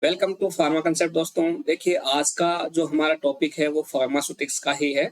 Welcome to pharma concept. दोस्तों देखिए, आज का जो हमारा टॉपिक है वो फार्मास्यूटिक्स का ही है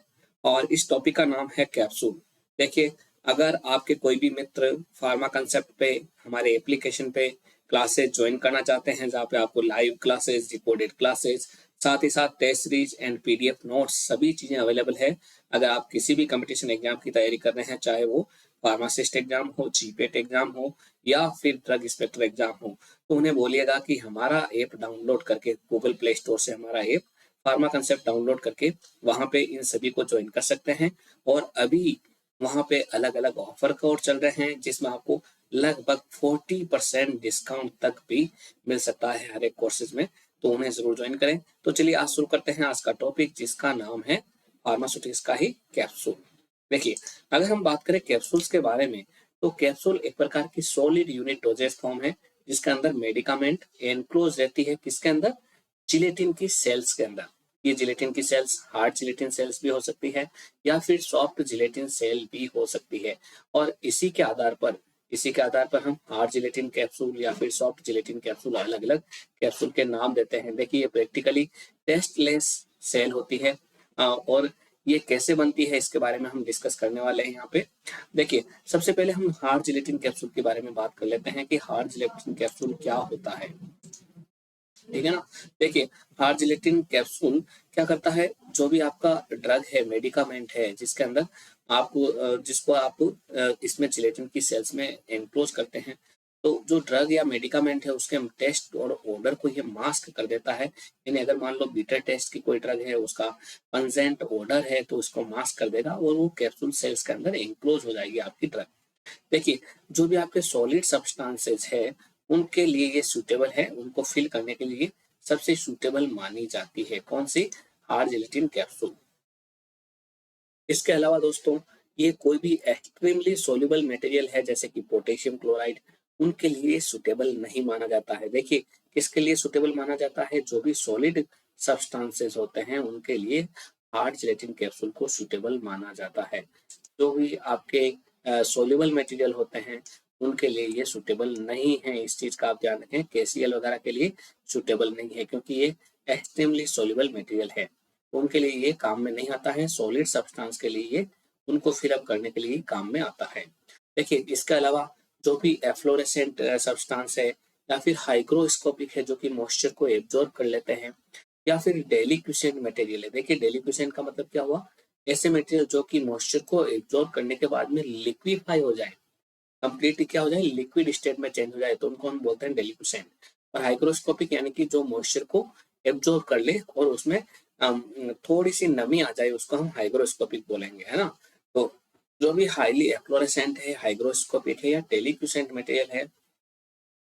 और इस टॉपिक का नाम है कैप्सूल। देखिए, अगर आपके कोई भी मित्र फार्मा कंसेप्ट पे हमारे एप्लीकेशन पे क्लासेस ज्वाइन करना चाहते हैं, जहाँ पे आपको लाइव क्लासेस, रिकॉर्डेड क्लासेस, साथ ही साथ test series and PDF notes सभी चीजें अवेलेबल है। अगर आप किसी भी कंपटीशन एग्जाम की तैयारी कर रहे हैं, चाहे वो फार्मासिस्ट एग्जाम हो, जीपेट एग्जाम हो या फिर ड्रग इंस्पेक्टर एग्जाम हो, तो उन्हें बोलिएगा कि हमारा ऐप डाउनलोड करके गूगल प्ले स्टोर से हमारा ऐप फार्मा कंसेप्ट डाउनलोड करके वहां पे इन सभी को ज्वाइन कर सकते हैं। और अभी वहां पे अलग अलग ऑफर कोड चल रहे हैं जिसमें आपको लगभग 40% डिस्काउंट तक भी मिल सकता है हर एक कोर्सेज में। तो उन्हें जरूर ज्वाइन करें। तो चलिए आज शुरू करते हैं आज का टॉपिक, जिसका नाम है फार्मास्यूटिक्स का ही कैप्सूल। देखिए, अगर हम बात करें कैप्सूल्स के बारे में, तो कैप्सूल एक प्रकार की सॉलिड यूनिट डोजेज फॉर्म है जिसके अंदर मेडिकामेंट एनक्लोज रहती है। किसके अंदर? जिलेटिन की सेल्स के अंदर। ये जिलेटिन की सेल्स हार्ड जिलेटिन सेल्स भी हो सकती है या फिर सॉफ्ट जिलेटिन सेल भी हो सकती है। और इसी के आधार पर हम हार्ड जिलेटिन कैप्सूल या फिर सॉफ्ट जिलेटिन कैप्सूल अलग अलग कैप्सूल के नाम देते हैं। देखिए, ये प्रैक्टिकली टेस्टलेस सेल होती है और ये कैसे बनती है इसके बारे में हम डिस्कस करने वाले हैं यहाँ पे। देखिए, सबसे पहले हम हार्ड जिलेटिन कैप्सूल के बारे में बात कर लेते हैं कि हार्ड जिलेटिन कैप्सूल क्या होता है। ठीक है ना। देखिए, हार्ड जिलेटिन कैप्सूल क्या करता है, जो भी आपका ड्रग है, मेडिकामेंट है, जिसके अंदर आप जिसको आप इसमें जिलेटिन की सेल्स में एनक्लोज करते हैं, तो जो ड्रग या मेडिकामेंट है उसके टेस्ट और ऑर्डर को ये मास्क कर देता है। यानी अगर मान लो बीटा टेस्ट की कोई ड्रग है, उसका पंजेंट ऑर्डर है, तो उसको मास्क कर देगा और वो कैप्सूल सेल्स के अंदर एनक्लोज हो जाएगी आपकी ड्रग। देखिए, जो भी आपके सॉलिड सब्सटेंसेस है उनके लिए ये सूटेबल है, उनको फिल करने के लिए सबसे सूटेबल मानी जाती है कौन सी? Hard gelatin capsule. इसके अलावा दोस्तों, ये कोई भी एक्सट्रीमली सोल्यूबल मटेरियल है जैसे कि पोटेशियम क्लोराइड, उनके लिए सुटेबल नहीं माना जाता है। देखिए, किसके लिए सुटेबल माना जाता है? जो भी सॉलिड सब्सटेंसेस होते हैं उनके लिए हार्ड जिलेटिन कैप्सूल को सुटेबल माना जाता है। जो भी आपके सोल्यूबल मटेरियल होते हैं उनके लिए ये सुटेबल नहीं है। इस चीज का आप ध्यान रखें, केसीएल वगैरह के लिए सुटेबल नहीं है क्योंकि ये एक्सट्रीमली सोल्यूबल मटेरियल है, उनके लिए ये काम में नहीं आता है। सॉलिड सब्सटेंस के लिए ये उनको फिलअप करने के लिए काम में आता है। देखिए, इसके अलावा जो भी एफ्लोरेसेंट सब्सटेंस है या फिर हाइग्रोस्कोपिक है जो कि मॉइस्चर को एब्जॉर्ब कर लेते हैं, या फिर डेलिक्विसेंट मटेरियल है। देखिए, डेलिक्विसेंट का मतलब क्या हुआ? ऐसे मटेरियल जो कि मॉइस्चर को एब्जॉर्ब करने के बाद में लिक्विफाई हो जाए, कंप्लीटली क्या हो जाए, लिक्विड स्टेट में चेंज हो जाए, तो उनको हम बोलते हैं डेलिक्विसेंट। और हाइग्रोस्कोपिक यानी कि जो मॉइस्चर को एब्जॉर्ब कर ले और उसमें थोड़ी सी नमी आ जाए, उसको हम हाइग्रोस्कोपिक बोलेंगे, है ना। तो जो भी हाईली एफ्लोरेसेंट है, हाइग्रोस्कोपिक है या डेलिक्विसेंट मटेरियल है,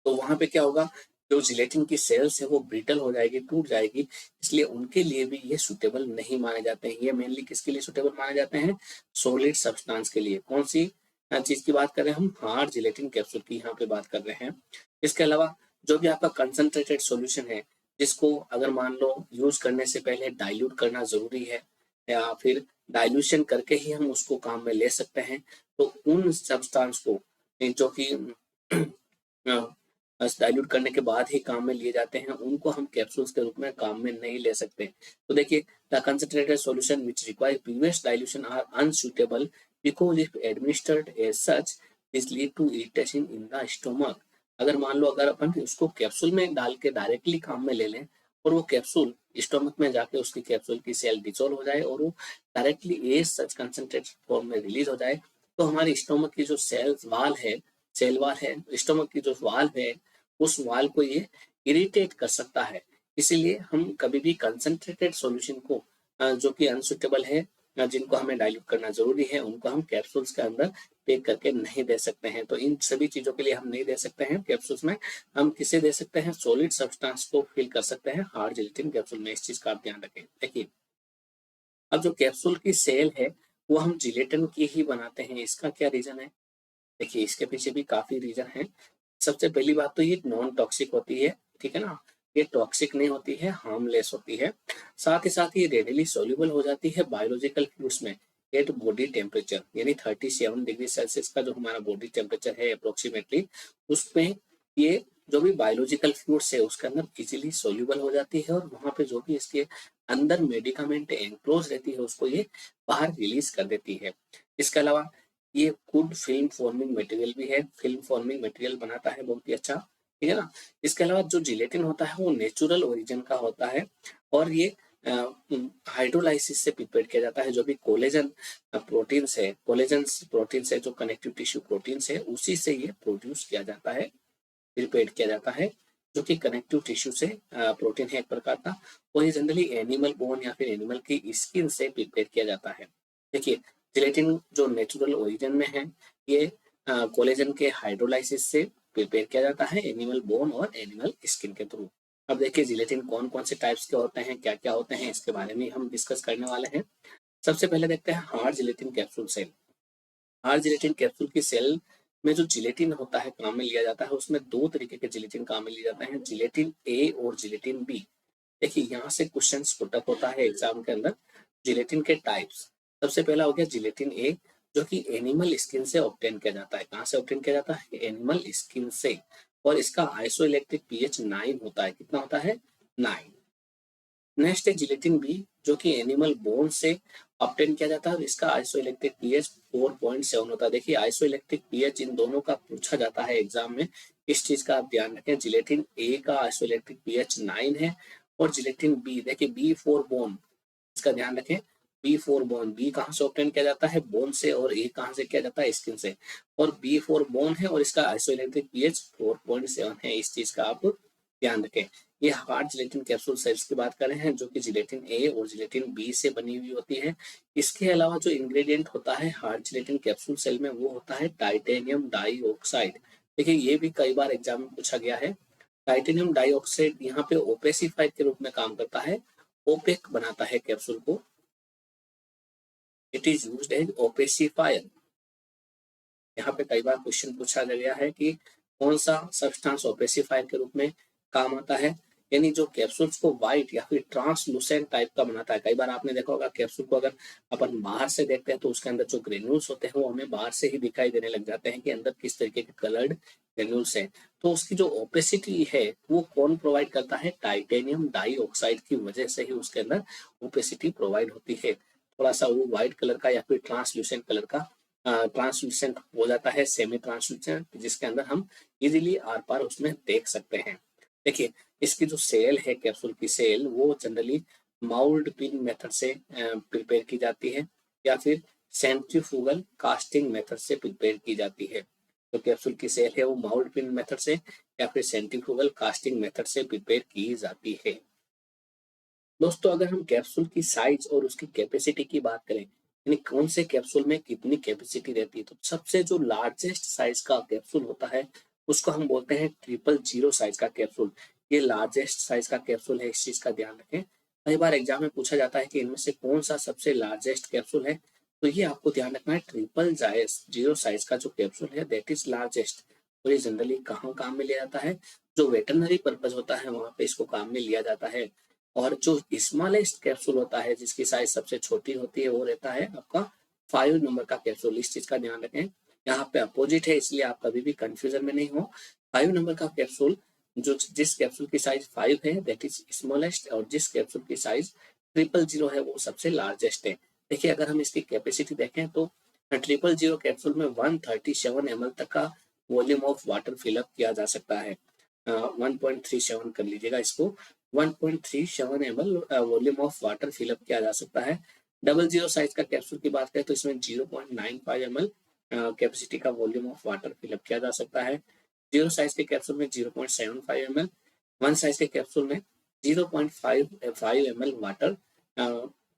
तो वहां पे क्या होगा, जो जिलेटिन की सेल्स है वो ब्रिटल हो जाएगी, टूट जाएगी। इसलिए उनके लिए भी ये सुटेबल नहीं माने जाते हैं। ये मेनली किसके लिए सुटेबल माने जाते हैं? सॉलिड सब्सटेंस के लिए। कौन सी चीज की बात कर रहे हैं हम? हार्ड जिलेटिन कैप्सूल की यहाँ पे बात कर रहे हैं। इसके अलावा जो भी आपका कंसंट्रेटेड सॉल्यूशन है, जिसको अगर मान लो यूज करने से पहले डाइल्यूट करना जरूरी है या फिर डाइल्यूशन करके ही हम उसको काम में ले सकते हैं, तो उन सब्सटेंस को जो कि डाइल्यूट करने के बाद ही काम में लिए जाते हैं, उनको हम कैप्सूल्स के रूप में काम में नहीं ले सकते। तो देखिए, the concentrated solution which require previous dilution are unsuitable because if administered as such this lead to irritation in the stomach. अगर मान लो अगर अपन उसको कैप्सूल में डाल के डायरेक्टली काम में ले लें और वो कैप्सूल स्टोमक में जाके उसकी कैप्सूल की सेल डिसॉल्व हो जाए और वो directly as such concentrated form में रिलीज हो जाए, तो हमारे स्टोमक की जो सेल वाल है, स्टोमक की जो वाल है, उस वाल को ये इरिटेट कर सकता है। इसीलिए हम कभी भी कंसंट्रेटेड सॉल्यूशन को जो कि अनसुटेबल है, जिनको हमें डाइल्यूट करना जरूरी है, उनको हम कैप्सूल्स के अंदर पैक करके नहीं दे सकते हैं। तो इन सभी चीजों के लिए हम नहीं दे सकते हैं कैप्सूल्स में। हम किसे दे सकते हैं? सॉलिड सब्सटेंस को फिल कर सकते हैं हार्ड जिलेटिन कैप्सूल में। इस चीज का आप ध्यान रखें। देखिए, अब जो कैप्सूल की सेल है वो हम जिलेटिन की ही बनाते हैं। इसका क्या रीजन है? देखिए, इसके पीछे भी काफी रीजन है। सबसे पहली बात तो ये नॉन टॉक्सिक होती है, ठीक है ना। ये टॉक्सिक नहीं होती है, हार्मलेस होती है। साथ ही साथ ये रेडिली सोल्यूबल हो जाती है बायोलॉजिकल फ्लूइड्स में एट बॉडी टेम्परेचर, यानी 37 डिग्री सेल्सियस का जो हमारा बॉडी टेम्परेचर है अप्रोक्सीमेटली, उसमें ये जो भी बायोलॉजिकल फ्लूइड्स है उसके अंदर इजीली सोल्यूबल हो जाती है और वहां पे जो भी इसके अंदर मेडिकामेंट एनक्लोज रहती है उसको ये बाहर रिलीज कर देती है। इसके अलावा ये गुड फिल्म फॉर्मिंग मटेरियल भी है, फिल्म फॉर्मिंग मटेरियल बनाता है बहुत ही अच्छा, ठीक है ना। इसके अलावा जो जिलेटिन होता है वो नेचुरल ओरिजिन का होता है और ये हाइड्रोलाइसिस से प्रिपेयर किया जाता है। जो भी कोलेजन प्रोटीन्स है, कोलेजन प्रोटीन्स है, जो कनेक्टिव टिश्यू प्रोटीन्स है, उसी से ये प्रोड्यूस किया जाता है, प्रिपेयर किया जाता है, जो कि कनेक्टिव टिश्यू से प्रोटीन है एक प्रकार का। और ये जनरली एनिमल बोन या फिर एनिमल की स्किन से प्रिपेयर किया जाता है। देखिए जिलेटिन जो नेचुरल ओरिजिन में है, ये कोलेजन के हाइड्रोलाइसिस से प्रिपेयर किया जाता है एनिमल बोन और एनिमल स्किन के थ्रू। अब देखिए जिलेटिन कौन कौन से टाइप्स के होते हैं, क्या क्या होते हैं, इसके बारे में हम डिस्कस करने वाले हैं। सबसे पहले देखते हैं hard gelatin capsule shell. Hard gelatin capsule की सेल में जो जिलेटिन होता है काम में लिया जाता है, उसमें दो तरीके के जिलेटिन काम में लिए जाते हैं, जिलेटिन ए और जिलेटिन बी। देखिए यहाँ से क्वेश्चन पुटअप होता है एग्जाम के अंदर। जिलेटिन के टाइप्स, सबसे पहला हो गया जिलेटिन ए, जो कि एनिमल स्किन से ऑब्टेन किया जाता है। कहाँ से ऑब्टेन किया जाता है? एनिमल स्किन से। और इसका आइसोइलेक्ट्रिक पीएच 9 होता है। कितना होता है? 9। नेक्स्ट है जिलेटिन बी, जो कि एनिमल बोन से ऑब्टेन किया जाता है और इसका आइसोइलेक्ट्रिक पीएच 4.7 होता है। देखिए आइसोइलेक्ट्रिक पीएच इन दोनों का पूछा जाता है एग्जाम में, इस चीज का आप ध्यान रखें। जिलेटिन ए का आइसोइलेक्ट्रिक पीएच 9 है और जिलेटिन बी, देखिए बी फॉर बोन, इसका ध्यान रखें। बी फॉर बोन, बी कहाँ से ऑब्टेन किया जाता है? बोन से। और ए कहाँ से किया जाता है? स्किन से। और बी फॉर बोन है और इसका आइसोइलेक्ट्रिक पीएच 4.7 है, इस चीज का आप ध्यान रखें। ये हार्ड जिलेटिन कैप्सूल सेल्स की बात कर रहे हैं, जो कि जिलेटिन ए और जिलेटिन बी से बनी हुई होती है। इसके अलावा जो इंग्रेडिएंट होता है हार्ड जिलेटिन कैप्सूल सेल में, वो होता है टाइटेनियम डाइऑक्साइड। देखिए ये भी कई बार एग्जाम में पूछा गया है। टाइटेनियम डाइऑक्साइड यहाँ पे ओपेसिफायर के रूप में काम करता है, ओपेक बनाता है कैप्सूल को। It is used as opacifier. यहाँ पे कई बार क्वेश्चन पूछा गया है कि कौन सा सब्सटेंस ओपेसिफायर के रूप में काम आता है, यानी जो कैप्सूल्स को व्हाइट या फिर ट्रांसलूसेंट टाइप का बनाता है। कई बार आपने देखा होगा कैप्सूल को अगर अपन बाहर से देखते हैं तो उसके अंदर जो ग्रेन्यूल्स होते हैं वो हमें बाहर से ही दिखाई देने लग जाते हैं कि अंदर किस तरीके के कलर्ड ग्रेन्यूल्स हैं। तो उसकी जो ओपेसिटी है वो कौन प्रोवाइड करता है? टाइटेनियम डाइऑक्साइड की वजह से ही उसके अंदर ओपेसिटी प्रोवाइड होती है। थोड़ा सा वो व्हाइट कलर का या फिर ट्रांसलूसेंट कलर का ट्रांसलूसेंट हो जाता है, सेमी ट्रांसलूसेंट, जिसके अंदर हम इजीली आर पार उसमें देख सकते हैं। देखिए इसकी जो सेल है, कैप्सूल की सेल, वो जनरली माउल्ड पिन मेथड से प्रिपेयर की जाती है या फिर सेंट्रीफ्यूगल कास्टिंग मेथड से प्रिपेयर की जाती है। तो कैप्सूल की सेल है वो माउल्ड पिन मेथड से या फिर सेंट्रीफ्यूगल कास्टिंग मेथड से प्रिपेयर की जाती है। दोस्तों अगर हम कैप्सूल की साइज और उसकी कैपेसिटी की बात करें, यानी कौन से कैप्सूल में कितनी कैपेसिटी रहती है, तो सबसे जो लार्जेस्ट साइज का कैप्सूल होता है उसको हम बोलते हैं 000 साइज का कैप्सूल। ये लार्जेस्ट साइज का कैप्सूल है, इस चीज का ध्यान रखें। कई बार एग्जाम में पूछा जाता है कि इनमें से कौन सा सबसे लार्जेस्ट कैप्सूल है, तो ये आपको ध्यान रखना है 000 साइज का जो कैप्सूल है दैट इज लार्जेस्ट। और ये जनरली कहाँ काम में लिया जाता है? जो वेटरनरी पर्पज होता है वहां पे इसको काम में लिया जाता है। और जो स्मॉलेस्ट कैप्सूल होता है जिसकी साइज सबसे छोटी होती है वो रहता है आपका 5 नंबर का कैप्सूल। इस चीज का ध्यान रखें, यहाँ पे अपोजिट है इसलिए आप कभी भी कंफ्यूजन में नहीं हो। 5 नंबर का कैप्सूल, जो जिस कैप्सूल की साइज 5 है दैट इज स्मॉलेस्ट, और जिस कैप्सूल की साइज 000 है वो सबसे लार्जेस्ट है। देखिए अगर हम इसकी कैपेसिटी देखें तो 000 कैप्सूल में 137 ml तक का वॉल्यूम ऑफ वाटर फिलअप किया जा सकता है। 1.37 कर लीजिएगा इसको, 1.37 ml volume of water fill up किया जा सकता है। 00 साइज का कैप्सूल की बात करें तो इसमें 0.95 ml कैपेसिटी का वॉल्यूम ऑफ वाटर फिलअप किया जा सकता है। 0 साइज के कैप्सूल में 0.75 ml, 1 साइज के कैप्सूल में 0.55 ml वाटर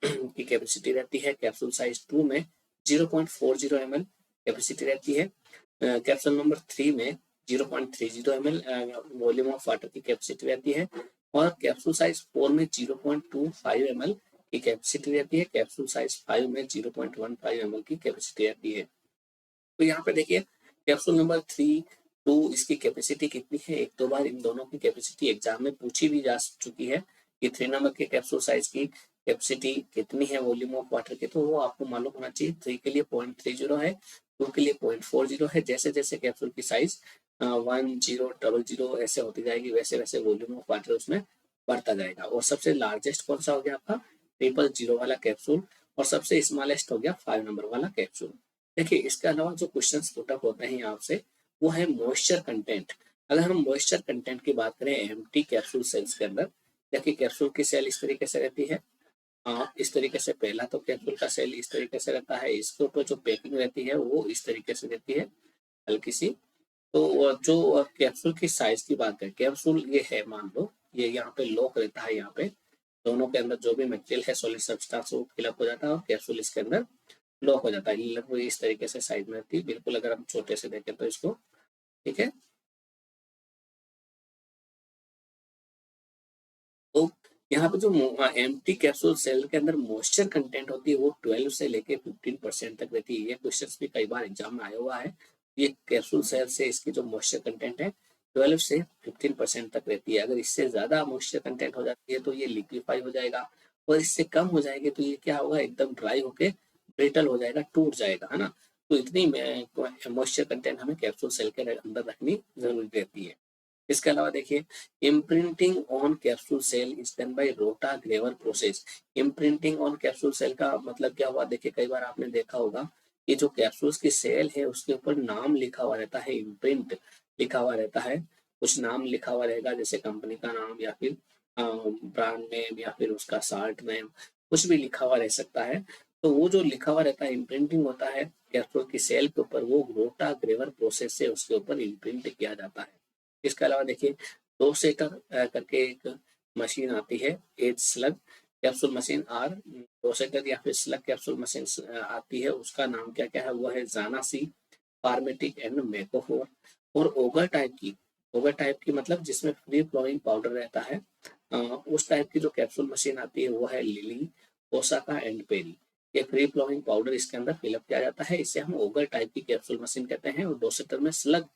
की कैपेसिटी रहती है। कैप्सूल साइज 2 में 0.40 ml कैपेसिटी रहती है। कैप्सूल नंबर 3 में 0.30 ml वॉल्यूम ऑफ वाटर की कैपेसिटी रहती है। और कैप्सूल साइज 4 में 0.25 ml की कैपेसिटी रहती है। कैप्सूल साइज 5 में 0.15 ml की कैपेसिटी रहती है। तो यहाँ पे देखिए कैप्सूल नंबर 3, 2 इसकी कैपेसिटी कितनी है? एक दो बार इन दोनों की कैपेसिटी एग्जाम में पूछी भी जा चुकी है कि 3 नंबर के कैप्सूल साइज की कैपेसिटी कितनी है वॉल्यूम ऑफ वाटर की, तो वो आपको मालूम होना चाहिए। 3 के लिए 0.30 है, 2 के लिए 0.40 है। जैसे जैसे कैप्सूल की साइज 1000 ऐसे होती जाएगी, वैसे वैसे वॉल्यूम ऑफ वाटर उसमें बढ़ता जाएगा। और सबसे लार्जेस्ट कौन सा हो गया आपका 000 वाला कैप्सूल, और सबसे स्मॉलेस्ट हो गया 5 नंबर वाला कैप्सूल। देखिए इसके अलावा जो क्वेश्चन पुटअप होते हैं यहाँ से वो है मॉइस्चर कंटेंट। अगर हम मॉइस्चर कंटेंट की बात करें एम्प्टी कैप्सूल सेल्स के अंदर, देखिए कैप्सूल की सेल इस तरीके से रहती है। इस तरीके से पहला तो कैप्सूल का सेल इस तरीके से रहता है, इसके ऊपर जो पैकिंग रहती है वो इस तरीके से रहती है हल्की सी। तो जो कैप्सूल की साइज की बात करें, कैप्सूल ये है मान लो, ये यहाँ पे लॉक रहता है, यहाँ पे दोनों के अंदर जो भी मटेरियल है सॉलिड सब्सटेंस वो फिलअप हो जाता है और कैप्सूल इसके अंदर लॉक हो जाता है। लगभग इस तरीके से साइज में रहती है बिल्कुल, अगर हम छोटे से देखें तो इसको, ठीक है। तो यहाँ पे जो एम्प्टी कैप्सूल सेल के अंदर मॉइस्चर कंटेंट होती है वो 12 से लेके 15% तक रहती है। ये क्वेश्चन भी कई बार एग्जाम में आया हुआ है। ये कैप्सूल सेल से इसकी जो मॉइस्चर कंटेंट है 12 से 15% तक रहती है। अगर इससे ज्यादा मॉइस्चर कंटेंट हो जाती है तो ये लिक्विफाई हो जाएगा, और इससे कम हो जाएगी तो ये क्या होगा, एकदम ड्राई होके ब्रिटल हो जाएगा, टूट जाएगा, है ना। तो इतनी मॉइस्चर कंटेंट हमें कैप्सूल सेल के अंदर रखनी जरूरी रहती है। इसके अलावा देखिए imprinting on capsule shell is done by rotogravure process. Imprinting on capsule shell का मतलब क्या हुआ, देखिए कई बार आपने देखा होगा कि जो कैप्सूल्स की सेल है उसके ऊपर नाम लिखा हुआ रहता है, इम्प्रिंट लिखा हुआ रहता है, कुछ नाम लिखा हुआ रहेगा जैसे कंपनी का नाम या फिर ब्रांड नेम या फिर उसका साल्ट नेम, कुछ भी लिखा हुआ रह सकता है। तो वो जो लिखा हुआ रहता है इम्प्रिंटिंग होता है कैप्सूल की सेल के ऊपर, वो रोटा ग्रेवर प्रोसेस से उसके ऊपर इम्प्रिंट किया जाता है। इसके अलावा देखिए दो सेटर करके एक मशीन आती है, as slug capsule machine, or dosator या फिर स्लग कैप्सूल मशीन आती है, उसका नाम क्या क्या है, वो है जानासी, फार्मेटिक एंड मेकोफोर। और ओगर टाइप की मतलब जिसमें फ्री फ्लोइंग पाउडर रहता है, उस टाइप की जो कैप्सूल मशीन आती है वो है लिली, ओसाका एंड पेरी। ये फ्री फ्लोइंग पाउडर इसके अंदर फिलअप किया जाता है, इसे हम ओगर टाइप की कैप्सूल मशीन कहते हैं। और दो सेटर में स्लग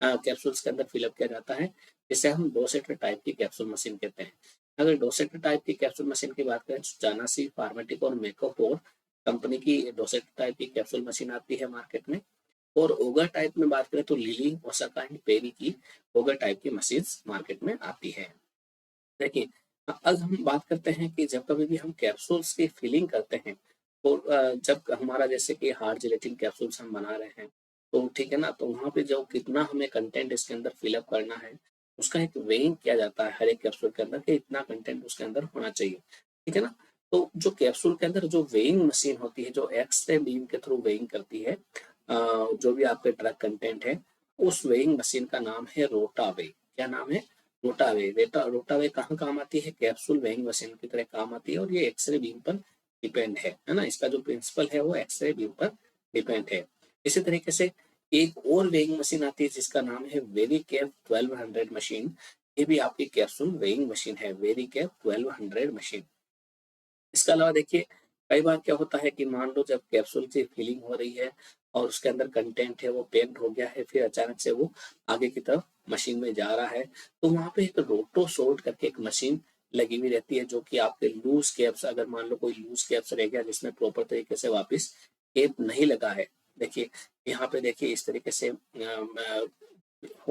कैप्सूल्स के अंदर फिलअप किया जाता है, जिसे हम डोसेटर टाइप की कैप्सूल मशीन कहते हैं। अगर डोसेटर टाइप की कैप्सूल मशीन की बात करें तो जानासी, फार्मेटिक और मेकोपोर कंपनी की डोसेटर टाइप की कैप्सूल मशीन आती है मार्केट में। और ओगर टाइप में बात करें तो लिली, ओसाका एंड पेरी की ओगर टाइप की मशीन मार्केट में आती है। देखिए अब हम बात करते हैं कि जब कभी भी हम कैप्सूल्स की फिलिंग करते हैं तो जब हमारा जैसे कि हार्ड जिलेटिन कैप्सूल्स हम बना रहे हैं तो ठीक है ना, तो वहाँ पे जो कितना हमें कंटेंट इसके अंदर फिलअप करना है उसका एक वेइंग किया जाता है हर एक कैप्सूल के अंदर कि इतना कंटेंट उसके अंदर होना चाहिए, ठीक है ना। तो जो कैप्सूल के अंदर जो वेइंग मशीन होती है जो एक्सरे बीम के थ्रू वेइंग करती है जो भी आपके ड्रग कंटेंट है, उस वेइंग मशीन का नाम है रोटावे। क्या नाम है, रोटावे। रोटावे कहाँ काम आती है, कैप्सूल वेइंग मशीन की तरह काम आती है, और ये एक्सरे बीम पर डिपेंड है ना। इसका जो प्रिंसिपल है वो एक्सरे बीम पर डिपेंड है। इसी तरीके से एक और वेइंग मशीन आती है जिसका नाम है वेरिकेप 1200 मशीन। ये भी आपकी कैप्सूल वेइंग मशीन है, वेरिकेप 1200 मशीन। इसके अलावा देखिए कई बार क्या होता है कि मान लो जब कैप्सूल की फिलिंग हो रही है और उसके अंदर कंटेंट है वो पैक्ड हो गया है, फिर अचानक से वो आगे की तरफ मशीन में जा रहा है, तो वहां पे एक रोटो सोर्ट करके एक मशीन लगी हुई रहती है जो कि आपके लूज कैप्स, अगर मान लो कोई लूज कैप्स रह गया जिसमें प्रॉपर तरीके से वापस कैप नहीं लगा है, देखिए यहाँ पे देखिए इस तरीके से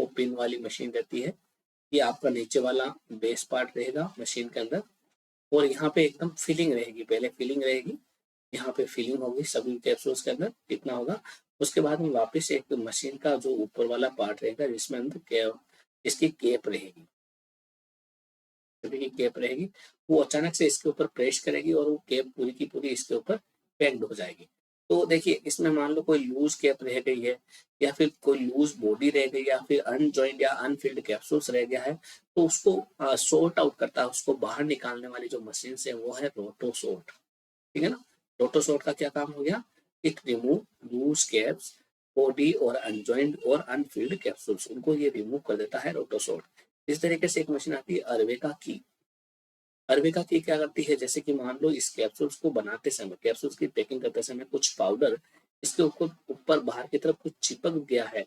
पिन वाली मशीन रहती है। ये आपका नीचे वाला बेस पार्ट रहेगा मशीन के अंदर, और यहाँ पे एकदम फिलिंग रहेगी, पहले फिलिंग रहेगी, यहाँ पे फिलिंग होगी सभी कैप्सूल्स के अंदर इतना होगा। उसके बाद में वापस एक मशीन का जो ऊपर वाला पार्ट रहेगा जिसमें अंदर इसकी केप रहेगी, सभी की केप रहेगी, वो अचानक से इसके ऊपर प्रेस करेगी और वो केप पूरी की पूरी इसके ऊपर पैक्ड हो जाएगी। तो देखिए इसमें मान लो कोई लूज केप रह गई है या फिर कोई लूज बॉडी रह गई या फिर अनजॉइंट या अनफिल्ड कैप्सूल्स रह गया है, तो उसको सॉर्ट आउट करता है, उसको बाहर निकालने वाली जो मशीन है वो है रोटोसॉर्ट, ठीक है ना। रोटोसॉर्ट का क्या काम हो गया, it remove loose caps, body और अनजॉइंट और अनफिल्ड कैप्सूल्स, उनको ये रिमूव कर देता है रोटोसॉर्ट। इस तरीके से एक मशीन आती है अरवेका की। अरबिका की क्या करती है, जैसे कि मान लो इस कैप्सूल्स को बनाते समय, कैप्सूल्स की पैकिंग करते समय कुछ पाउडर इसके ऊपर ऊपर बाहर की तरफ कुछ चिपक गया है,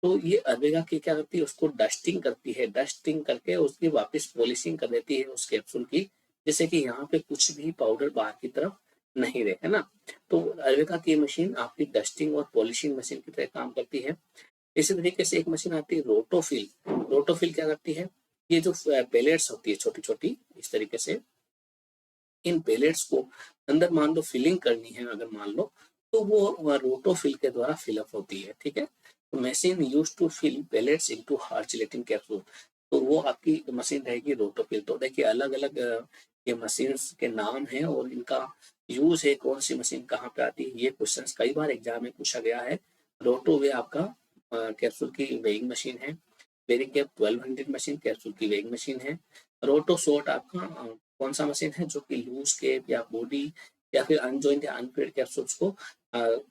तो ये अरबिका की क्या करती है, उसको डस्टिंग करती है, डस्टिंग करके उसकी वापस पॉलिशिंग कर देती है उस कैप्सूल की, जैसे कि यहाँ पे कुछ भी पाउडर बाहर की तरफ नहीं रहे, है ना। तो अरबिका की मशीन आपकी डस्टिंग और पॉलिशिंग मशीन की तरह काम करती है। इसी तरीके से एक मशीन आती है रोटोफिल। रोटोफिल क्या करती है, ये जो पेलेट्स होती है छोटी छोटी इस तरीके से, इन पेलेट्स को अंदर मान लो फिलिंग करनी है अगर मान लो, तो वो रोटोफिल के द्वारा फिलअप होती है। ठीक है, तो machine use to fill pellets into hard gelatin capsule, तो वो आपकी मशीन रहेगी रोटोफिल। तो देखिए अलग अलग ये मशीन्स के नाम हैं और इनका यूज है, कौन सी मशीन कहाँ पे आती है, ये क्वेश्चन कई बार एग्जाम में पूछा गया है। रोटो वे आपका कैप्सूल की वेइंग मशीन है। वेरिकेप 1200 मशीन कैप्सूल की वेइंग मशीन है। रोटो शॉट आपका कौन सा मशीन है, जो कि लूज केप या बॉडी या फिर अनजॉइंट या अनफिट कैप्सूल्स को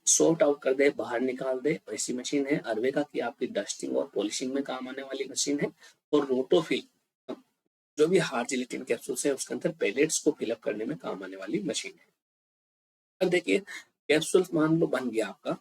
सॉर्ट आउट कर दे, बाहर निकाल दे, ऐसी मशीन है। अर्वेका की आपकी डस्टिंग और पॉलिशिंग में काम आने वाली मशीन है। और रोटोफिल जो भी हार्ड जिलेटिन कैप्सूल्स है उसके अंदर पेलेट्स को फिलअप करने में काम आने वाली मशीन है। अब देखिए कैप्सूल मान लो बन गया आपका,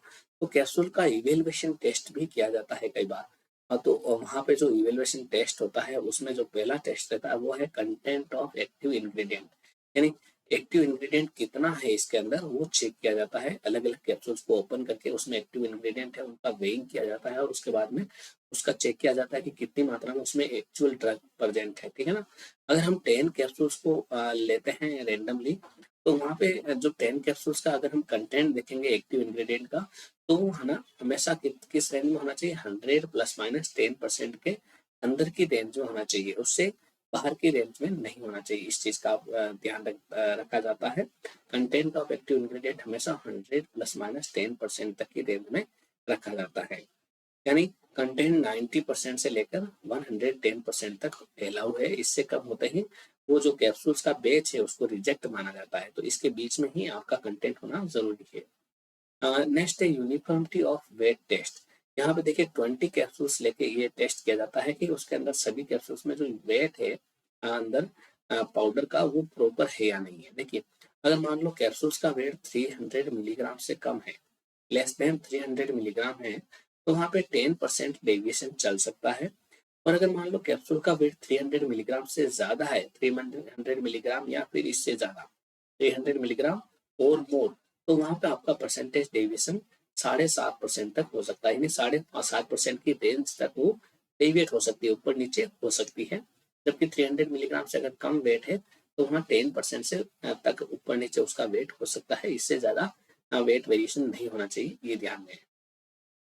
तो कैप्सूल का इवेल्युएशन टेस्ट भी किया जाता है कई बार। तो वहां पे जो इवेल्युएशन टेस्ट होता है उसमें जो पहला टेस्ट रहता है वो है कंटेंट ऑफ एक्टिव इंग्रेडिएंट, यानी एक्टिव इंग्रेडिएंट कितना है इसके अंदर वो चेक किया जाता है। अलग अलग कैप्सूल्स को ओपन करके उसमें एक्टिव इंग्रेडिएंट है उनका वेइंग किया जाता है और उसके बाद में उसका चेक किया जाता है कि कितनी मात्रा में उसमें एक्चुअल ड्रग प्रेजेंट है। ठीक है ना, अगर हम 10 कैप्सूल्स को लेते हैं रेंडमली, तो वहाँ पे जो 10 कैप्सूल्स का अगर हम कंटेंट देखेंगे एक्टिव इंग्रेडिएंट का, तो वो है ना हमेशा किस रेंज में होना चाहिए, 100 प्लस माइनस 10% के अंदर की रेंज में होना चाहिए, उससे बाहर की रेंज में नहीं होना चाहिए। इस चीज का ध्यान रखा जाता है। कंटेंट ऑफ एक्टिव इंग्रेडिएंट हमेशा 100 प्लस माइनस 10% तक की रेंज में रखा जाता है, यानी कंटेंट 90% से लेकर 110% तक अलाउ है। इससे कम होते ही वो जो कैप्सूल्स का बैच है उसको रिजेक्ट माना जाता है। तो इसके बीच में ही आपका कंटेंट होना जरूरी है। नेक्स्ट है यूनिफॉर्मिटी ऑफ वेट टेस्ट। यहाँ पे देखिए 20 कैप्सूल्स लेके ये टेस्ट किया जाता है कि उसके अंदर सभी कैप्सूल्स में जो वेट है अंदर पाउडर का वो प्रॉपर है या नहीं है। देखिए अगर मान लो कैप्सूल्स का वेट 300 मिलीग्राम से कम है, लेस देन 300 मिलीग्राम है, तो वहाँ पे 10% डेविएशन चल सकता है। और अगर मान लो कैप्सूल का वेट 300 मिलीग्राम से ज्यादा है, 300 मिलीग्राम या फिर इससे ज्यादा 300 मिलीग्राम और मोर, तो वहां पे आपका परसेंटेज डेविएशन 7.5% तक हो सकता है, यानी 7.5% की रेंज तक वो डेविएट हो सकती है, ऊपर नीचे हो सकती है। जबकि 300 मिलीग्राम से अगर कम वेट है तो वहाँ 10% से तक ऊपर नीचे उसका वेट हो सकता है, इससे ज्यादा वेट वेरिएशन नहीं होना चाहिए, ये ध्यान में।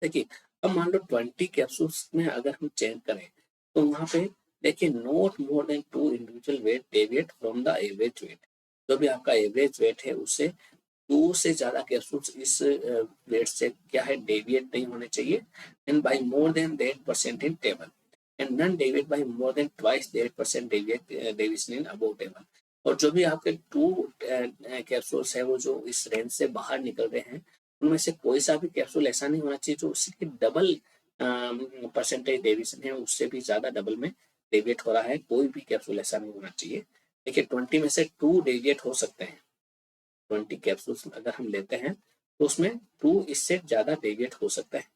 देखिए अब मान लो 20 कैप्सूल्स में अगर हम चेंज करें, तो वहां पे देखिए not more than 2 individual weight deviate from the average weight. जो भी आपका एवरेज वेट है उससे 2 से ज्यादा कैप्सूल्स इस वेट से क्या है डेविएट नहीं होने चाहिए। And by more than that percent in table, and none deviate by more than twice that percent deviation in above table. और जो भी आपके 2 कैप्सूल्स है वो जो इस रेंज से बाहर निकल रहे हैं, उनमें से कोई सा भी कैप्सूल ऐसा नहीं होना चाहिए जो उसकी डबल परसेंटेज डेविएशन है, उससे भी ज्यादा डबल में डेविएट हो रहा है, कोई भी कैप्सूल ऐसा नहीं होना चाहिए। देखिए 20 में से 2 डेविएट हो सकते हैं, 20 कैप्सूल्स अगर हम लेते हैं तो उसमें 2 इससे ज्यादा डेविएट हो सकता है।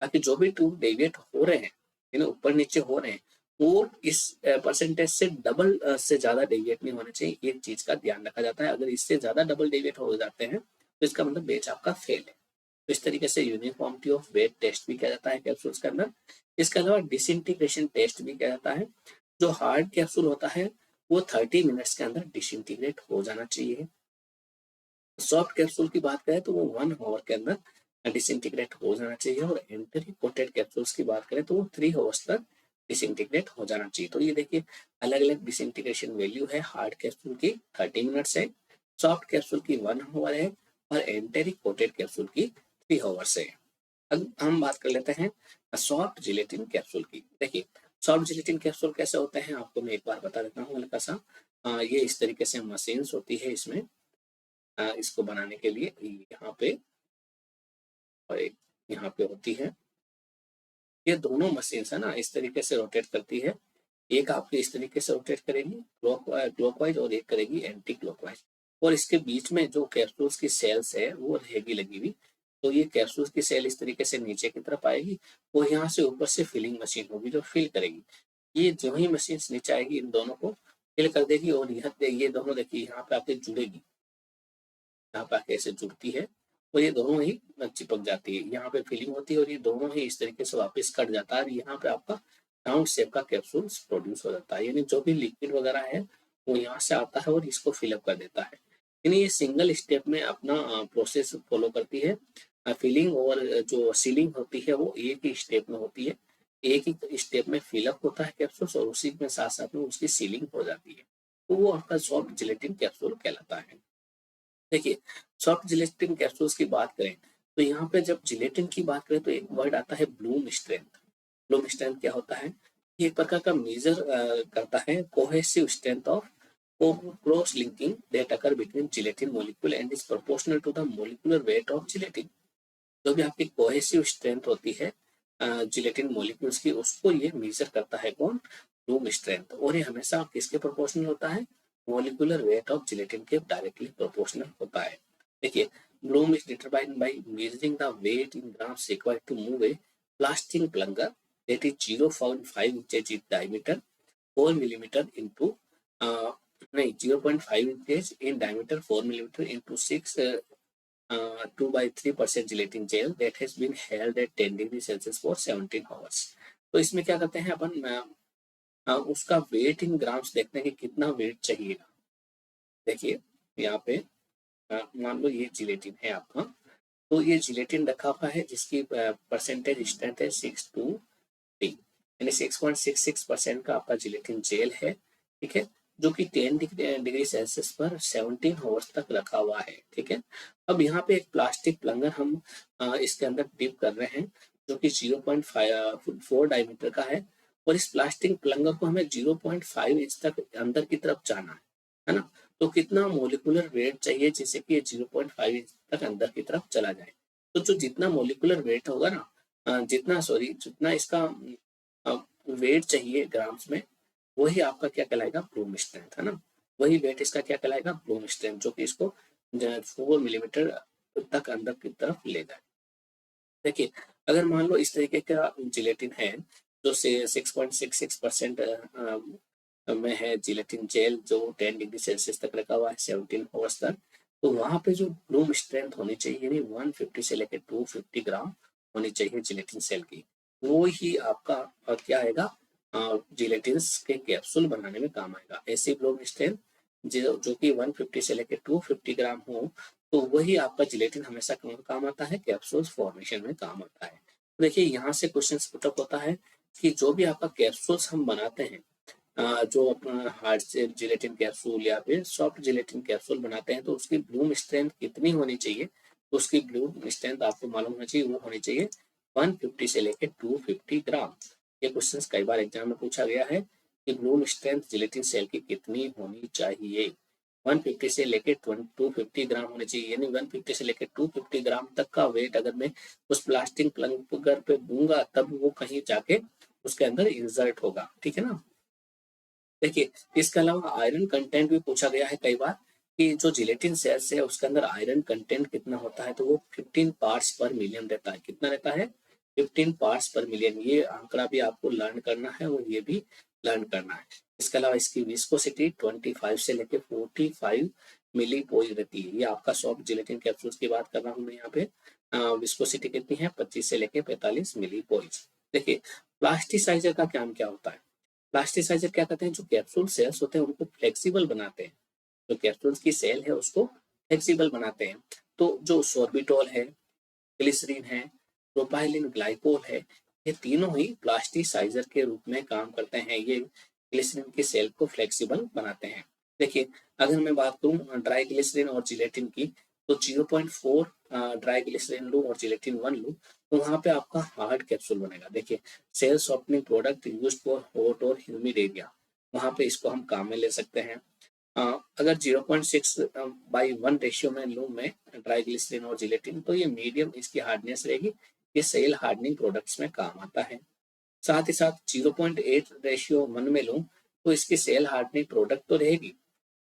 बाकी जो भी 2 डेविएट हो रहे हैं, यानी ऊपर नीचे हो रहे हैं, वो इस परसेंटेज से डबल से ज्यादा डेविएट नहीं होना चाहिए, एक चीज का ध्यान रखा जाता है। अगर इससे ज्यादा डबल डेविएट हो जाते हैं तो इसका मतलब बैच आपका फेल है। तो इस तरीके से यूनिफॉर्मिटी ऑफ वेट टेस्ट भी किया जाता है कैप्सूल्स के अंदर। इसके अलावा डिसइंटीग्रेशन टेस्ट भी किया जाता है। जो हार्ड कैप्सूल होता है वो 30 मिनट्स के अंदर डिसइंटीग्रेट हो जाना चाहिए। सॉफ्ट कैप्सूल की बात करें तो वो 1 आवर के अंदर डिसइंटीग्रेट हो जाना चाहिए। और एंटरी कोटेड कैप्सूल्स की बात करें तो वो 3 आवर्स तक डिसइंटीग्रेट हो जाना चाहिए। तो ये देखिए अलग अलग डिसइंटीग्रेशन वैल्यू है। हार्ड कैप्सूल की 30 मिनट्स है, सॉफ्ट कैप्सूल की 1 आवर है, और एंटरी कोटेड कैप्सूल की 3 आवर्स है। अब हम बात कर लेते हैं सॉफ्ट जिलेटिन कैप्सूल की। देखिए सॉफ्ट जिलेटिन कैप्सूल कैसे होते हैं आपको मैं एक बार बता देता हूँ हल्का सा। ये इस तरीके से मशीन्स होती है इसमें, इसको बनाने के लिए यहाँ पे और एक यहाँ पे होती है। ये दोनों मशीन है ना इस तरीके से रोटेट करती है, एक आपकी इस तरीके से रोटेट करेगी क्लॉकवाइज और एक करेगी एंटी क्लॉकवाइज। और इसके बीच में जो कैप्सूल्स की सेल्स है वो रहेगी लगी हुई। तो ये कैप्सूल्स की सेल इस तरीके से नीचे की तरफ आएगी, वो यहाँ से ऊपर से फिलिंग मशीन होगी जो फिल करेगी। ये जो ही मशीन नीचे आएगी इन दोनों को फिल कर देगी, और ये दोनों देखिए यहाँ पे आके जुड़ेगी, यहाँ पे आके ऐसे जुड़ती है तो ये दोनों ही चिपक जाती है, यहाँ पे फिलिंग होती है और ये दोनों ही इस तरीके से वापस कट जाता है और यहाँ पे आपका राउंड शेप का कैप्सूल प्रोड्यूस हो जाता है। यानी जो भी लिक्विड वगैरह है वो यहाँ से आता है और इसको फिलअप कर देता है। यानी ये सिंगल स्टेप में अपना प्रोसेस फॉलो करती है। फिलिंग और जो सीलिंग होती है वो एक ही स्टेप में होती है, एक ही स्टेप में फिलअप होता है कैप्सूल और उसी में साथ साथ में उसकी सीलिंग हो जाती है, तो वो आपका सॉफ्ट जिलेटिन कैप्सूल कहलाता है। देखिए, सॉफ्ट जिलेटिन कैप्सूल्स की बात करें तो यहाँ पे जब जिलेटिन की बात करें तो एक वर्ड आता है ब्लूम स्ट्रेंथ। ब्लूम स्ट्रेंथ क्या होता है? ये एक प्रकार का मेजर करता है cohesive strength of cross linking that occur between gelatin molecule and is proportional to the molecular weight of gelatin. जो भी आपकी कोहेसिव स्ट्रेंथ होती है जिलेटिन मॉलिक्यूल्स की, उसको ये मेजर करता है कौन? Bloom strength. और ये हमेशा किसके प्रोपोर्शनल होता है? मॉलिक्यूलर वेट ऑफ जिलेटिन के डायरेक्टली प्रोपोर्शनल होता है। देखिए, bloom is determined by measuring the weight in grams required to move a plastic plunger that is 0.5 inches in diameter, 4 millimeter into नहीं 0.5 inches in diameter, 4 millimeter into 6 2/3% gelatin gel that has been held at 10 degree Celsius for 17 hours। तो इसमें क्या करते हैं अपन, उसका wait in grams देखते हैं कि कितना वेट चाहिएगा। देखिए यहाँ पे मान लो ये जिलेटिन है आपका, तो ये जिलेटिन रखा हुआ है जिसकी परसेंटेज स्ट्रेंथ है 6 to 3, यानी 6.66% का आपका जिलेटिन जेल है, ठीक है, जो कि 10 डिग्री सेल्सियस पर 17 आवर्स तक रखा हुआ है, ठीक है। अब यहाँ पे एक प्लास्टिक प्लंगर हम इसके अंदर डिप कर रहे हैं जो कि 0.4 डायमीटर का है और इस प्लास्टिक प्लंगर को हमें 0.5 इंच तक अंदर की तरफ जाना है ना। तो कितना मोलिकुलर वेट चाहिए जिससे कि ये 0.5 इंच तक अंदर की तरफ चला जाए? तो जो जितना मोलिकुलर वेट होगा ना, जितना इसका वेट चाहिए ग्राम्स में, वही आपका क्या कहलाएगा? ब्लूम स्ट्रेंथ, है ना। वही वेट इसका क्या कहलाएगा? ब्लूम स्ट्रेंथ, जो कि इसको 4 मिलीमीटर तक अंदर की तरफ ले जाए। देखिए, अगर मान लो इस तरीके का जिलेटिन है जो से 6.66% में है, जिलेटिन जेल जो 10 डिग्री सेल्सियस तक रखा हुआ है 17 आवर्स तक, तो वहां पे जो ब्लूम स्ट्रेंथ होनी चाहिए यानी 150 से लेकर 250 ग्राम होनी चाहिए जिलेटिन सेल की, वो ही आपका क्या आएगा? जिलेटिन्स के कैप्सूल बनाने में काम आएगा। ऐसी ब्लूम स्ट्रेंथ जो कि 150 से लेकर 250 ग्राम हो, तो वही आपका जिलेटिन हमेशा काम आता है, कैप्सूल्स फॉर्मेशन में काम आता है। देखिए, यहाँ से क्वेश्चन पुटअप होता है कि जो भी आपका कैप्सूल्स हम बनाते हैं, जो अपना हार्ड शेप जिलेटिन कैप्सूल या फिर सॉफ्ट जिलेटिन कैप्सूल बनाते हैं, तो उसकी ब्लूम स्ट्रेंथ कितनी होनी चाहिए? तो उसकी ब्लूम स्ट्रेंथ आपको मालूम होना चाहिए, वो होनी चाहिए 150 से लेकर 250 ग्राम। ये क्वेश्चन कई बार एग्जाम में पूछा गया है कि ब्लूम स्ट्रेंथ जिलेटिन सेल की कितनी होनी चाहिए? 150 से लेके 250 ग्राम होने चाहिए, यानी 150 से लेके 250 ग्राम तक का वेट अगर मैं उस प्लास्टिक प्लंगर पे दूंगा तब वो कहीं जाके उसके अंदर इंसर्ट होगा, ठीक है ना। देखिए, इसके अलावा आयरन कंटेंट भी पूछा गया है कई बार कि जो जिलेटिन सेल्स है उसके अंदर आयरन कंटेंट कितना होता है, तो वो 15 पार्ट्स पर मिलियन रहता है। कितना रहता है? 15 पार्ट्स पर मिलियन। ये आंकड़ा भी आपको लर्न करना है और ये भी लर्न करना है। इसके अलावा इसकी विस्कोसिटी 25 से लेकर 45 मिली पोइज रहती है। ये आपका सॉफ्ट जिलेटिन कैप्सूल्स की बात कर रहा हूँ मैं यहाँ पे। विस्कोसिटी कितनी है? 25 से लेकर 45 मिली पोइज। देखिए, प्लास्टिसाइजर का काम क्या होता है? प्लास्टिसाइजर क्या करते हैं? जो कैप्सूल सेल्स होते हैं उनको फ्लेक्सिबल बनाते हैं। जो कैप्सूल्स की सेल है उसको फ्लेक्सिबल बनाते हैं। तो जो सोर्बिटोल है, ग्लिसरीन है, प्रोपाइलिन ग्लाइकोल है, ये तीनों ही प्लास्टिसाइजर के रूप में काम करते हैं। ये ग्लिसरीन की सेल को फ्लेक्सिबल बनाते हैं। देखिए, अगर मैं बात करूं ड्राई ग्लिसरीन और जिलेटिन की, तो 0.4 ड्राई ग्लिसरीन लूं और जिलेटिन 1 लूं, तो वहां पे आपका हार्ड कैप्सूल बनेगा। देखिए, shell softening product used for hot और ह्यूमिड एरिया, वहां पे इसको हम काम में ले सकते हैं। अगर 0.6/1 रेशियो में लूं मैं ड्राई ग्लिसरीन और जिलेटिन, तो ये मीडियम इसकी हार्डनेस रहेगी। ये सेल हार्डनिंग प्रोडक्ट्स में काम आता है। साथ ही साथ 0.8:1 में लूं तो इसकी सेल हार्डनिंग प्रोडक्ट तो रहेगी,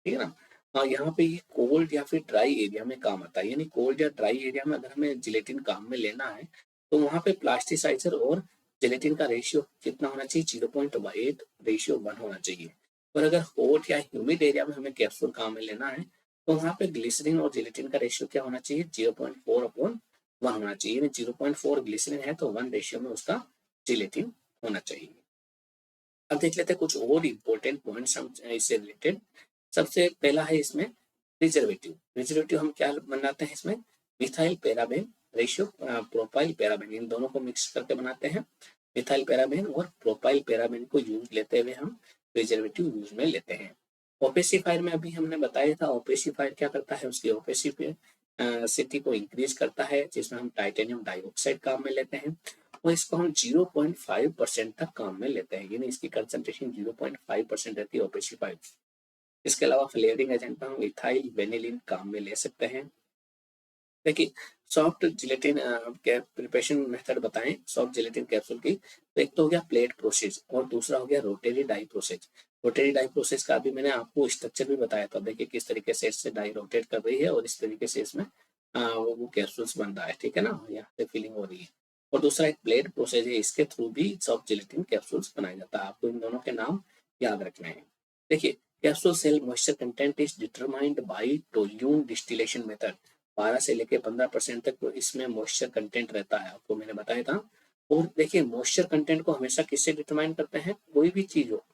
ठीक है ना। यहाँ पे ये कोल्ड या फिर ड्राई एरिया में काम आता है, यानी कोल्ड या ड्राई एरिया में अगर हमें जिलेटिन काम में लेना है तो वहां पे प्लास्टिसाइजर और जिलेटिन का रेशियो कितना होना चाहिए? 0.8:1 होना चाहिए। और अगर हॉट या ह्यूमिड एरिया में हमें कैप्सूल काम में लेना है तो वहां पे ग्लिसरीन और जिलेटिन का रेशियो क्या होना चाहिए, 0.4/1 होना चाहिए। 0.4 ग्लिसरीन है तो 1 रेशियो में उसका जिलेटिन होना चाहिए। अब देख लेते हैं कुछ और इम्पोर्टेंट पॉइंट्स हम इससे रिलेटेड। सबसे पहला है इसमें प्रिजर्वेटिव। प्रिजर्वेटिव हम क्या बनाते हैं इसमें, methyl paraben ratio propyl paraben, इन दोनों को मिक्स करके बनाते हैं। मिथाइल पैराबेन और प्रोपाइल पैराबेन को यूज लेते हुए हम प्रिजर्वेटिव यूज में लेते हैं। ओपेसिफायर में अभी हमने बताया था, ओपेसिफायर क्या करता है, उसकी ओपेसिटी को इंक्रीज करता है, जिसमें हम टाइटेनियम डाइऑक्साइड काम में लेते हैं और इसको हम 0.5% तक काम में लेते हैं, यानी इसकी कंसंट्रेशन 0.5% रहती है ओपेसिफायर। इसके अलावा फ्लेवरिंग एजेंट में हम इथाइल वेनिलिन काम में ले सकते हैं। देखिए सॉफ्ट जिलेटिन के प्रिपरेशन मेथड बताएं सॉफ्ट जिलेटिन कैप्सूल की, तो एक तो हो गया प्लेट प्रोसेस और दूसरा हो गया rotary die process. Rotary die process का भी मैंने आपको स्ट्रक्चर भी बताया था, देखिए किस तरीके से इससे डाई रोटेट कर रही है और इस तरीके से इसमें वो कैप्सूल्स बन रहा है, ठीक है ना, यहाँ पे फिलिंग हो रही है। और दूसरा एक प्लेट प्रोसेस है, इसके थ्रू भी सॉफ्ट जिलेटिन कैप्सूल्स बनाया जाता है। आपको इन दोनों के नाम याद रखने हैं। देखिए capsule shell moisture content is determined by toluene distillation method. 12 से लेके 15% तक तो इसमें मॉइस्चर कंटेंट रहता है, आपको मैंने बताया था। और देखिए मॉइस्चर कंटेंट को हमेशा किससे डिटरमाइन करते हैं, कोई भी चीज हो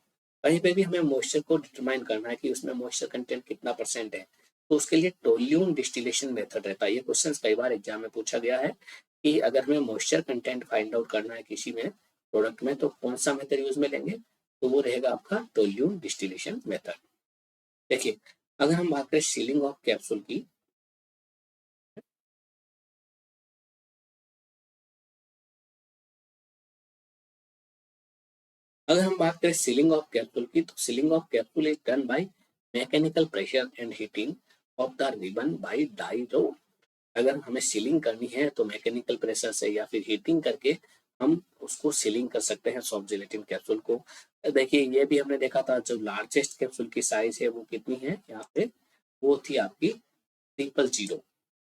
कहीं पे भी हमें मॉइस्चर को डिटरमाइन करना है कि उसमें मॉइस्चर कंटेंट कितना परसेंट है, तो उसके लिए टोल्यून डिस्टिलेशन मेथड रहता है। ये क्वेश्चन कई बार एग्जाम में पूछा गया है कि अगर हमें मॉइस्चर कंटेंट फाइंड आउट करना है किसी में प्रोडक्ट में तो कौन सा मेथड यूज में लेंगे, तो वो रहेगा आपका टोल्यून डिस्टिलेशन मेथड। देखिए अगर हम बात करें सीलिंग ऑफ कैप्सूल की, अगर हम बात करें सीलिंग ऑफ कैप्सूल की, तो sealing of capsule is done by mechanical pressure and heating of the ribbon by die roll. अगर हमें सीलिंग करनी है तो मैकेनिकल प्रेशर से या फिर हीटिंग करके हम उसको सीलिंग कर सकते हैं सॉफ्ट जिलेटिन कैप्सूल को। देखिए ये भी हमने देखा था, जो लार्जेस्ट कैप्सूल की साइज है वो कितनी है यहाँ पे, वो थी आपकी 000,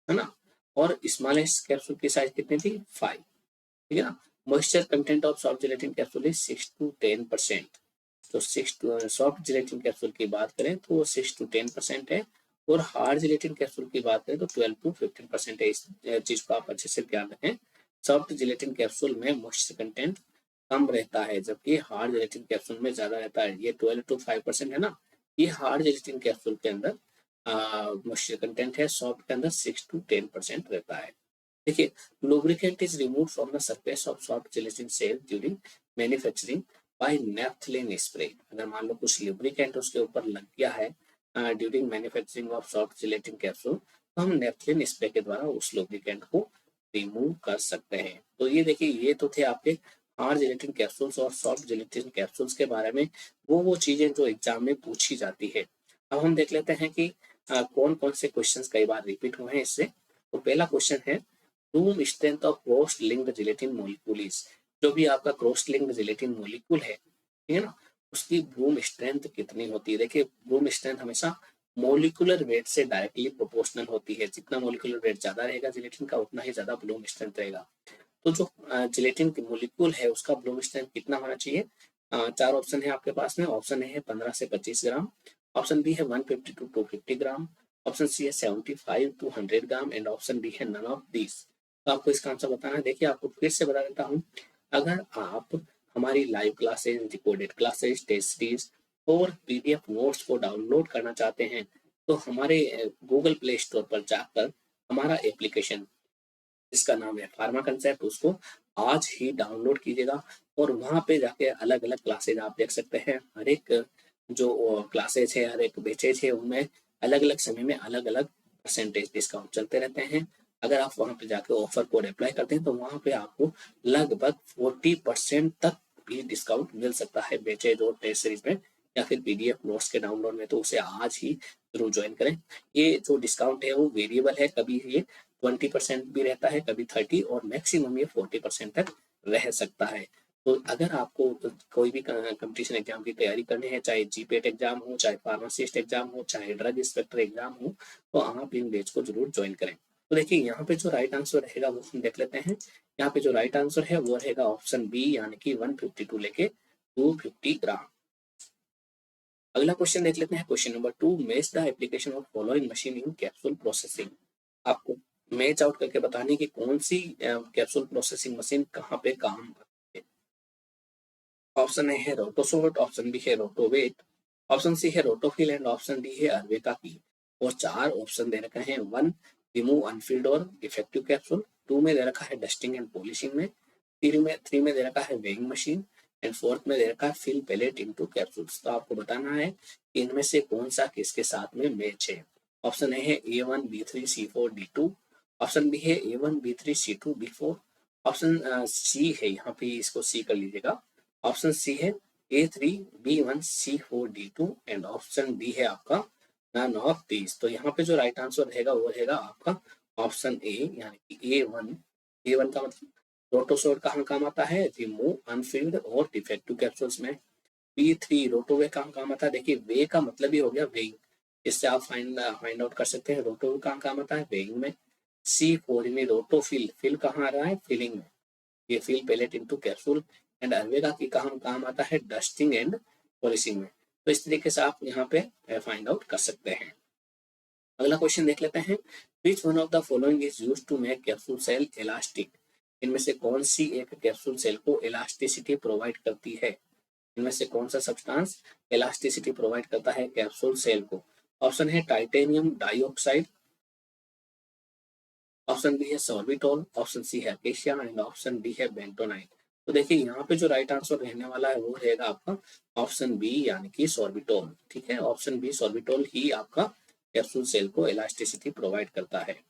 है ना, और स्मॉलेस्ट कैप्सूल की साइज कितनी थी 5, ठीक है ना। Moisture content of soft gelatin capsule is 6 to 10%। तो सॉफ्ट जिलेटिन कैप्सूल की बात करें तो वो 6 to 10% है, और हार्ड जिलेटिन कैप्सूल की बात करें तो 12 to 15% है। इस चीज को आप अच्छे से ध्यान रखें। सॉफ्ट जिलेटिन कैप्सूल में मॉइस्चर कंटेंट कम रहता है, जबकि हार्ड जिलेटिन कैप्सूल में ज्यादा रहता है। ये 12 to 5% है ना, ये हार्ड जिलेटिन कैप्सूल के अंदर मॉइस्चर कंटेंट है, सॉफ्ट के अंदर 6 to 10% रहता है। देखिए lubricant is removed from the surface of soft gelatin cell during manufacturing by naphthalene spray। अगर मान लो कुछ lubricant उसके ऊपर लग गया है during manufacturing of soft gelatin capsule, तो हम नेफ्थलिन स्प्रे के द्वारा उस lubricant को रिमूव कर सकते हैं। तो ये देखिए ये तो थे आपके हार्ड जिलेटिन कैप्सूल्स और सॉफ्ट जिलेटिन कैप्सूल्स के बारे में वो चीजें जो एग्जाम में पूछी जाती है। अब हम देख लेते हैं कि कौन कौन से क्वेश्चंस कई बार रिपीट हुए हैं इससे। तो पहला क्वेश्चन है room strength of cross linked gelatin molecule is. जो भी आपका क्रॉस लिंक्ड जिलेटिन मॉलिक्यूल है, ठीक है ना, उसकी ब्रूम स्ट्रेंथ कितनी होती है। देखिए ब्रूम स्ट्रेंथ हमेशा मोलिकुलर वेट से डायरेक्टली प्रोपोर्शनल होती है, जितना मोलिकुलर वेट ज्यादा रहेगा जिलेटिन का उतना ही ज्यादा ब्रूम स्ट्रेंथ रहेगा। तो जो जिलेटिन मोलिक्यूल है उसका ब्रूम स्ट्रेंथ कितना होना चाहिए, चार ऑप्शन है आपके पास में। ऑप्शन ए है 15 से 25 ग्राम, ऑप्शन बी है 150 to 250 ग्राम, ऑप्शन सी है 75 to 100 gram and option D है नन ऑफ दिस। तो आपको इसका आंसर बताना है। देखिए आपको फिर से बता देता हूँ, अगर आप हमारी live classes, recorded classes, test series और पीडीएफ नोट्स को डाउनलोड करना चाहते हैं तो हमारे गूगल प्ले स्टोर पर जाकर हमारा एप्लीकेशन जिसका नाम है फार्मा कंसेप्ट, उसको आज ही डाउनलोड कीजिएगा और वहां पे जाके अलग अलग क्लासेज आप देख सकते हैं। हर एक जो क्लासेज है, हर एक बैचेज है, उनमें अलग अलग समय में अलग अलग परसेंटेज डिस्काउंट चलते रहते हैं। अगर आप वहां पे जाके ऑफर कोड अप्लाई करते हैं तो वहां पे आपको लगभग 40% तक भी डिस्काउंट मिल सकता है बैचेज और टेस्ट सीरीज में या फिर पीडीएफ नोट्स के डाउनलोड में। तो उसे आज ही जरूर ज्वाइन करें। ये जो डिस्काउंट है वो वेरिएबल है, कभी ये 20% भी रहता है, कभी 30 और मैक्सिमम ये 40% तक रह सकता है। तो अगर आपको कोई भी कंपटीशन एग्जाम की तैयारी करनी है, चाहे जीपेट एग्जाम हो, चाहे फार्मासिस्ट एग्जाम हो, चाहे ड्रग इंस्पेक्टर एग्जाम हो, तो आप इन बैच को जरूर ज्वाइन करें। तो देखिए यहाँ पे जो राइट आंसर रहेगा वो हम देख लेते हैं। यहाँ पे जो राइट आंसर है वो रहेगा ऑप्शन बी, यानी कि 152 लेके 250 ग्राम। अगला क्वेश्चन देख लेते हैं, question number 2, match the application of following machine in capsule processing. आपको मैच आउट करके बताने की कौन सी कैप्सूल प्रोसेसिंग मशीन कहाँ पे काम आती है। ऑप्शन ए है रोटोसोर्ट, ऑप्शन बी है रोटोवेट, ऑप्शन सी है रोटोफिल एंड ऑप्शन डी है अर्वेका की। और चार ऑप्शन दे रखे हैं, 1 रिमूव अनफिल्ड और डिफेक्टिव कैप्सूल, 2 में दे रखा है डस्टिंग एंड पॉलिशिंग में, 3 में दे रखा है वेइंग मशीन एंड 4th में दे रखा है फिल पैलेट इनटू कैप्सूल्स। तो आपको बताना है कि इनमें से कौन सा किसके साथ में मैच है। ऑप्शन ए है A1 B3 C4 D2, option B है A1 B3 C2 D4, option C है, यहाँ पे इसको सी कर लीजिएगा, ऑप्शन सी है A3 B1 C4 D2 and option D है आपका नन ऑफ दीज। तो यहाँ पे जो राइट आंसर रहेगा वो रहेगा आपका ऑप्शन ए, यानी कि A1 का मतलब रोटोसोर्ट कहाँ काम आता है, रिमूव अनफिल्ड और डिफेक्टिव कैप्सूल्स में। B3 रोटोवे कहाँ काम आता है, देखिए वे का मतलब ही हो गया वेइंग, इससे आप फाइंड आउट कर सकते हैं रोटोवे कहाँ काम आता है, वेइंग में। C4 में रोटोफिल, फिल कहाँ आ रहा है, फिलिंग में, ये fill pellet into capsule. And अर्वेगा की कहाँ काम आता है, डस्टिंग एंड पॉलिशिंग में। तो इस तरीके से आप यहाँ पे फाइंड आउट कर सकते हैं। अगला क्वेश्चन देख लेते हैं, which one of the following is used to make capsule shell elastic. इनमें से कौन सी एक कैप्सूल सेल को इलास्टिसिटी प्रोवाइड करती है, इनमें से कौन सा सब्सटेंस इलास्टिसिटी प्रोवाइड करता है कैप्सूल सेल को। ऑप्शन है टाइटेनियम डाइऑक्साइड, ऑप्शन बी है सॉर्बिटॉल, ऑप्शन सी है अकेशिया एंड ऑप्शन डी है बेंटोनाइट। तो देखिए यहाँ पे जो राइट आंसर रहने वाला है वो रहेगा आपका ऑप्शन बी, यानी कि सॉर्बिटॉल। ठीक है, ऑप्शन बी सॉर्बिटॉल ही आपका कैप्सूल सेल को इलास्टिसिटी प्रोवाइड करता है।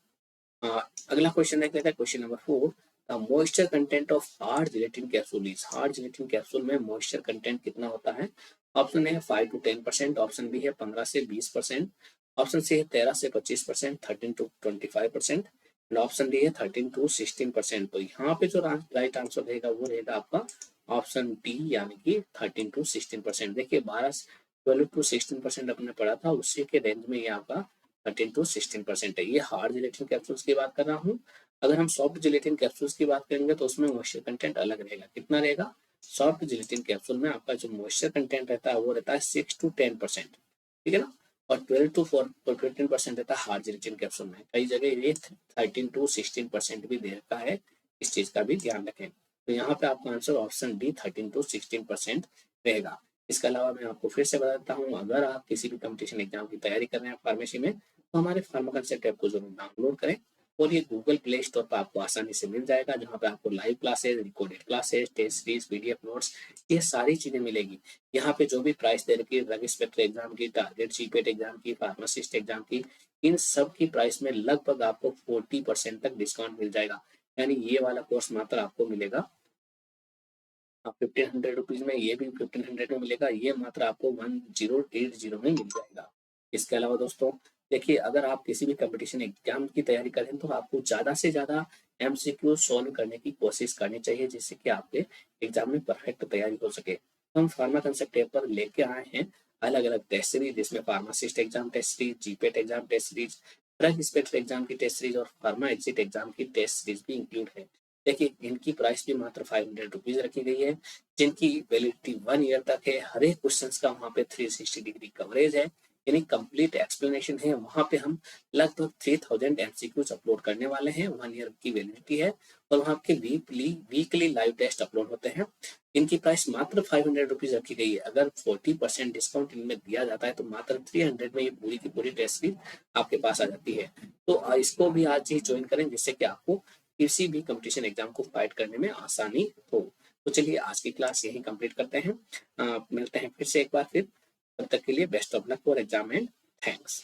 अगला क्वेश्चन देख लेते हैं, question number 4, the moisture content of hard gelatin capsule is. Hard gelatin capsule में मॉइस्चर कंटेंट कितना होता है। ऑप्शन है 5 to 10%, ऑप्शन बी है 15 से 20%, ऑप्शन सी है 13 से 25%, 13 to 25%, ऑप्शन डी है 13 to 16%। तो यहाँ पे जो राइट आंसर रहेगा वो रहेगा आपका ऑप्शन डी, यानी कि 13 to 16%। देखिए 12 to 16% अपने पढ़ा था, उसी के रेंज में ये आपका 13 to 16% है। ये हार्ड जिलेटिन कैप्सूल्स की बात कर रहा हूँ। अगर हम सॉफ्ट जिलेटिन कैप्सूल्स की बात करेंगे तो उसमें मॉइस्चर कंटेंट अलग रहेगा। कितना रहेगा, सॉफ्ट जिलेटिन कैप्सूल में आपका जो मॉइस्चर कंटेंट रहता है वो रहता है 6 to 10%, ठीक है ना। और 12 to 15% रहता है हार्ड जिलेटिन कैप्सूल में। कई जगह ये 13 to 16% भी दे रखा है, इस चीज का भी ध्यान रखें। तो यहाँ पे आपका आंसर ऑप्शन डी 13 to 16% रहेगा। इसके अलावा मैं आपको फिर से बता देता हूँ, अगर आप किसी भी कंपटीशन एग्जाम की तैयारी कर रहे हैं फार्मेसी में, तो हमारे फार्मा कंसेप्ट ऐप को जरूर डाउनलोड करें। और ये गूगल प्ले स्टोर पर आपको आसानी से मिल जाएगा, जहाँ पे आपको live classes, recorded classes, test series, PDF notes, ये सारी चीजें मिलेगी। यहाँ पे जो भी प्राइस दे रखी है, ड्रग इंस्पेक्टर एग्जाम की, टारगेट जीपेट एग्जाम की, फार्मासिस्ट एग्जाम की, इन सब की प्राइस में लगभग आपको 40% तक डिस्काउंट मिल जाएगा। यानी ये वाला कोर्स मात्र आपको मिलेगा 1500 रुपीज में, ये भी 1500 में मिलेगा, ये मात्र आपको 1080 में मिल जाएगा। इसके अलावा दोस्तों देखिए, अगर आप किसी भी कंपटीशन एग्जाम की तैयारी करें तो आपको ज्यादा से ज्यादा MCQ सॉल्व करने की कोशिश करनी चाहिए, जिससे कि आपके एग्जाम में परफेक्ट तैयारी हो सके। तो हम फार्मा कंसेप्ट ऐप पर लेके आए हैं अलग अलग टेस्ट सीरीज, जिसमें pharmacist exam test series, GPAT exam test series, drug inspector exam की टेस्ट सीरीज और फार्मा एग्जिट एग्जाम की टेस्ट सीरीज भी इंक्लूड है। देखिए इनकी प्राइस भी मात्र 500 रुपीज रखी गई है, जिनकी वैलिडिटी 1 ईयर तक है। हर एक क्वेश्चन का वहाँ पे 360 डिग्री कवरेज है, यानी कंप्लीट एक्सप्लेनेशन है। वहाँ पे हम लगभग 3000 MCQs अपलोड करने वाले हैं, 1 ईयर की वैलिडिटी है। और वहाँ के वीकली लाइव टेस्ट अपलोड होते हैं। इनकी प्राइस मात्र 500 रुपीज रखी गई है। अगर 40% डिस्काउंट इनमें दिया जाता है तो मात्र 300 में ये पूरी की पूरी टेस्ट सीरीज आपके पास आ जाती है। तो इसको भी आज ही ज्वाइन करें, जिससे कि आपको किसी भी कंपटीशन एग्जाम को फाइट करने में आसानी हो। तो चलिए आज की क्लास यही कंप्लीट करते हैं। मिलते हैं फिर से एक बार फिर, तब तक के लिए best of luck for exam and thanks.